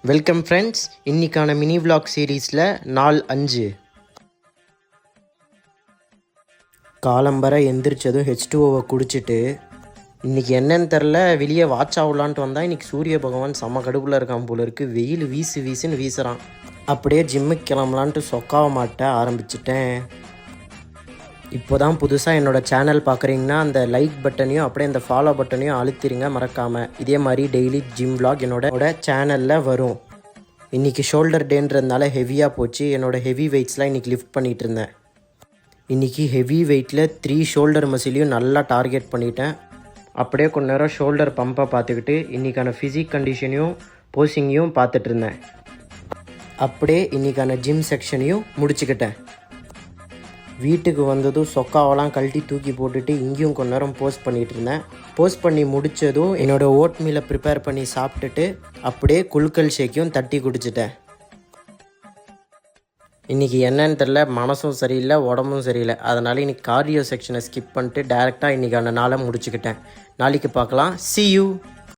Welcome friends. இன்றைக்கான mini vlog சீரீஸில் நாள் 5. காலம்பரை எந்திரிச்சதும் H2Oவை குடிச்சிட்டு இன்றைக்கி என்னன்னு தெரில வெளியே வாட்ச் ஆகலான்ட்டு வந்தால் இன்றைக்கி சூரிய பகவான் செம்ம கடுப்பில் இருக்கான் போல இருக்குது. வெயில் வீசுன்னு வீசுகிறான். அப்படியே ஜிம்முக்கு கிளம்பலான்ட்டு சொக்காவ மாட்ட ஆரம்பிச்சிட்டேன். இப்போ தான் புதுசாக என்னோடய சேனல் பார்க்குறீங்கன்னா அந்த லைக் பட்டனையும் அப்படியே அந்த ஃபாலோ பட்டனையும் அழுத்திடுங்க மறக்காமல். இதே மாதிரி டெய்லி ஜிம் விளாக் என்னோட சேனலில் வரும். இன்றைக்கி ஷோல்டர் டேன்றதுனால ஹெவியாக போச்சு. என்னோடய ஹெவி வெயிட்ஸ்லாம் இன்றைக்கி லிஃப்ட் பண்ணிகிட்டு இருந்தேன். இன்றைக்கி ஹெவி வெயிட்டில் 3 ஷோல்டர் மசிலையும் நல்லா டார்கெட் பண்ணிட்டேன். அப்படியே கொஞ்ச நேரம் ஷோல்டர் பம்பை பார்த்துக்கிட்டு இன்றைக்கான ஃபிசிக் கண்டிஷனையும் போஸிங்கையும் பார்த்துட்டு இருந்தேன். அப்படியே இன்றைக்கான ஜிம் செக்ஷனையும் முடிச்சுக்கிட்டேன். வீட்டுக்கு வந்ததும் சொக்காவெல்லாம் கழட்டி தூக்கி போட்டுட்டு இங்கேயும் கொஞ்ச நேரம் போஸ்ட் பண்ணிகிட்டு இருந்தேன். போஸ்ட் பண்ணி முடித்ததும் என்னோடய ஓட் மீலை ப்ரிப்பேர் பண்ணி சாப்பிட்டுட்டு அப்படியே குளுக்கல் ஷேக்கையும் தட்டி குடிச்சிட்டேன். இன்றைக்கி என்னன்னு தெரில, மனசும் சரியில்லை உடம்பும் சரியில்லை. அதனால் இன்றைக்கி கார்டியோ செக்ஷனை ஸ்கிப் பண்ணிட்டு டேரெக்டாக இன்றைக்கான நாளை முடிச்சுக்கிட்டேன். நாளைக்கு பார்க்கலாம். See you.